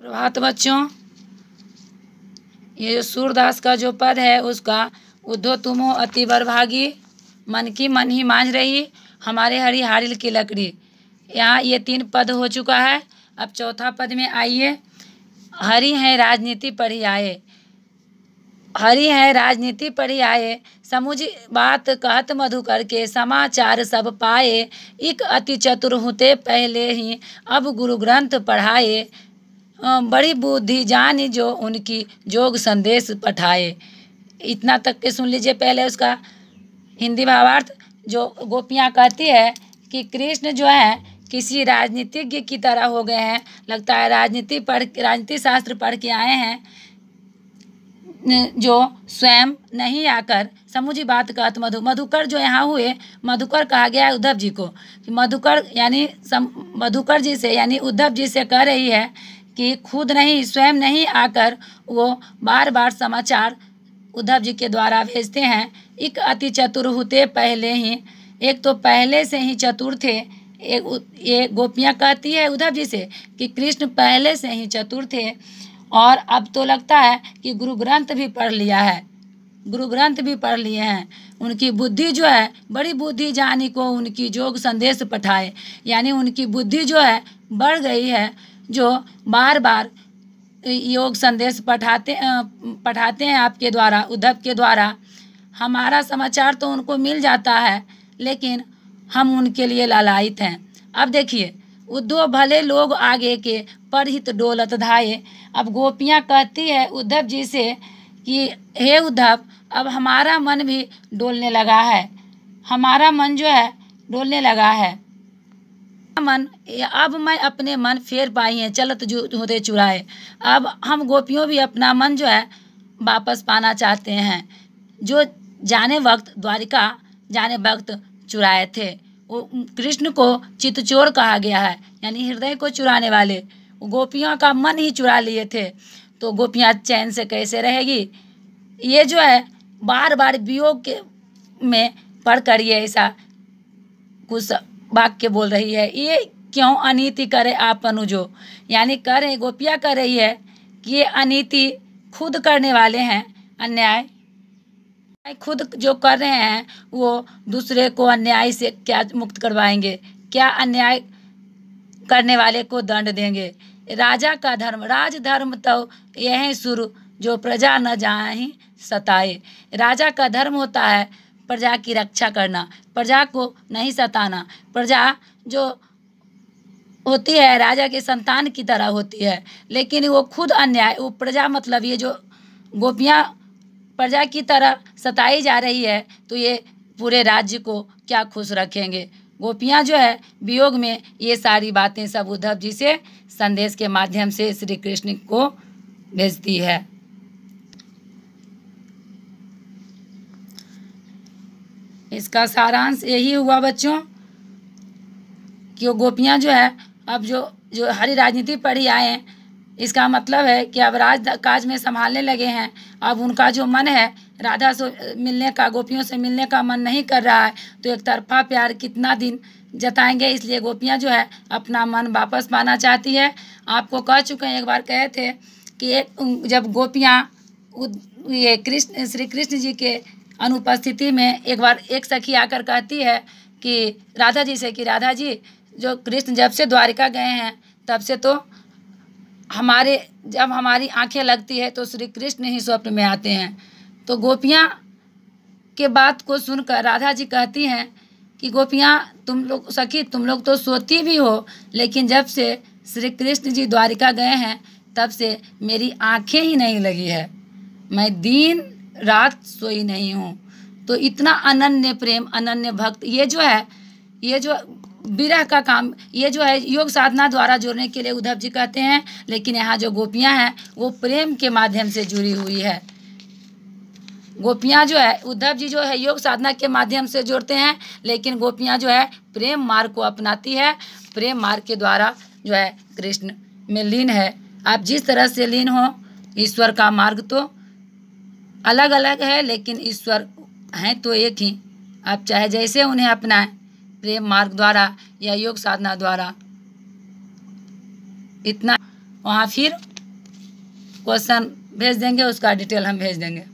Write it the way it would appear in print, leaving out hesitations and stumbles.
प्रभात बच्चों, ये जो सूरदास का जो पद है उसका उद्धो तुमो अति बरभागी, मन की मन ही मांझ रही हमारे हरि हारिल की लकड़ी। यहाँ ये 3 पद हो चुका है। अब चौथा पद में आइए। हरि हैं राजनीति पढ़ी आए, हरि हैं राजनीति पढ़ी आए, समुझ बात कहत मधुकर के समाचार सब पाए। इक अति चतुर हुते पहले ही अब गुरु ग्रंथ पढ़ाए, बड़ी बुद्धि जानी जो उनकी जोग संदेश पठाए। इतना तक के सुन लीजिए। पहले उसका हिंदी भावार्थ। जो गोपियाँ कहती है कि कृष्ण जो है किसी राजनीतिज्ञ की तरह हो गए हैं, लगता है राजनीति शास्त्र पढ़ के आए हैं, जो स्वयं नहीं आकर समुझी बात कहत मधुकर जो यहाँ हुए, मधुकर कहा गया है उद्धव जी को कि मधुकर यानी मधुकर जी से यानी उद्धव जी से कह रही है कि खुद नहीं स्वयं नहीं आकर वो बार बार समाचार उद्धव जी के द्वारा भेजते हैं। एक अति चतुर होते पहले ही, एक तो पहले से ही चतुर थे। ये गोपियाँ कहती है उद्धव जी से कि कृष्ण पहले से ही चतुर थे और अब तो लगता है कि गुरु ग्रंथ भी पढ़ लिया है, गुरु ग्रंथ भी पढ़ लिए हैं। उनकी बुद्धि जो है बड़ी बुद्धि जानी को उनकी जोग संदेश पठाए, यानी उनकी बुद्धि जो है बढ़ गई है, जो बार बार योग संदेश पठाते हैं आपके द्वारा, उद्धव के द्वारा। हमारा समाचार तो उनको मिल जाता है लेकिन हम उनके लिए लालायित हैं। अब देखिए, उद्धव भले लोग आगे के परहित डोलत धाये। अब गोपियाँ कहती है उद्धव जी से कि हे उद्धव, अब हमारा मन भी डोलने लगा है, हमारा मन जो है डोलने लगा है। मन अब मैं अपने मन फेर पाई हैं चलत जो होते चुराए। अब हम गोपियों भी अपना मन जो है वापस पाना चाहते हैं, जो जाने वक्त द्वारिका जाने वक्त चुराए थे। वो कृष्ण को चितचोर कहा गया है, यानी हृदय को चुराने वाले। गोपियों का मन ही चुरा लिए थे, तो गोपियाँ चैन से कैसे रहेगी। ये जो है बार बार वियोग के में पढ़ कर ये ऐसा कुछ वाक्य बोल रही है। ये क्यों अनीति करे आप अनुजो, यानी कह रहे गोपियाँ कह रही है कि ये अनीति खुद करने वाले हैं, अन्याय खुद जो कर रहे हैं वो दूसरे को अन्याय से क्या मुक्त करवाएंगे, क्या अन्याय करने वाले को दंड देंगे। राजा का धर्म राज धर्म तो यह शुरू जो प्रजा न जाहि सताए। राजा का धर्म होता है प्रजा की रक्षा करना, प्रजा को नहीं सताना। प्रजा जो होती है राजा के संतान की तरह होती है, लेकिन वो खुद अन्याय, वो प्रजा मतलब ये जो गोपियाँ प्रजा की तरह सताई जा रही है, तो ये पूरे राज्य को क्या खुश रखेंगे। गोपियाँ जो है वियोग में ये सारी बातें सब उद्धव जी से संदेश के माध्यम से श्री कृष्ण को भेजती है। इसका सारांश यही हुआ बच्चों कि वो गोपियाँ जो है अब जो हरी राजनीति पढ़ी आए हैं, इसका मतलब है कि अब राज काज में संभालने लगे हैं। अब उनका जो मन है राधा से मिलने का, गोपियों से मिलने का मन नहीं कर रहा है, तो एक तरफा प्यार कितना दिन जताएंगे। इसलिए गोपियाँ जो है अपना मन वापस पाना चाहती है। आपको कह चुके हैं, एक बार कहे थे कि जब गोपियाँ ये श्री कृष्ण जी के अनुपस्थिति में एक बार एक सखी आकर कहती है कि राधा जी से कि राधा जी, जो कृष्ण जब से द्वारिका गए हैं तब से तो जब हमारी आंखें लगती है तो श्री कृष्ण ही स्वप्न में आते हैं। तो गोपियाँ के बात को सुनकर राधा जी कहती हैं कि गोपियाँ तुम लोग सखी, तुम लोग तो सोती भी हो, लेकिन जब से श्री कृष्ण जी द्वारिका गए हैं तब से मेरी आंखें ही नहीं लगी है, मैं दिन रात सोई नहीं हूँ। तो इतना अनन्य प्रेम, अनन्य भक्त, ये जो विरह का काम, ये जो है योग साधना द्वारा जोड़ने के लिए उद्धव जी कहते हैं। लेकिन यहाँ जो गोपियाँ हैं वो प्रेम के माध्यम से जुड़ी हुई है। गोपियाँ जो है उद्धव जी जो है योग साधना के माध्यम से जोड़ते हैं, लेकिन गोपियाँ जो है प्रेम मार्ग को अपनाती है। प्रेम मार्ग के द्वारा जो है कृष्ण में लीन है। आप जिस तरह से लीन हो, ईश्वर का मार्ग तो अलग अलग है, लेकिन ईश्वर हैं तो एक ही। आप चाहे जैसे उन्हें अपनाएं, प्रेम मार्ग द्वारा या योग साधना द्वारा। इतना वहाँ फिर क्वेश्चन भेज देंगे, उसका डिटेल हम भेज देंगे।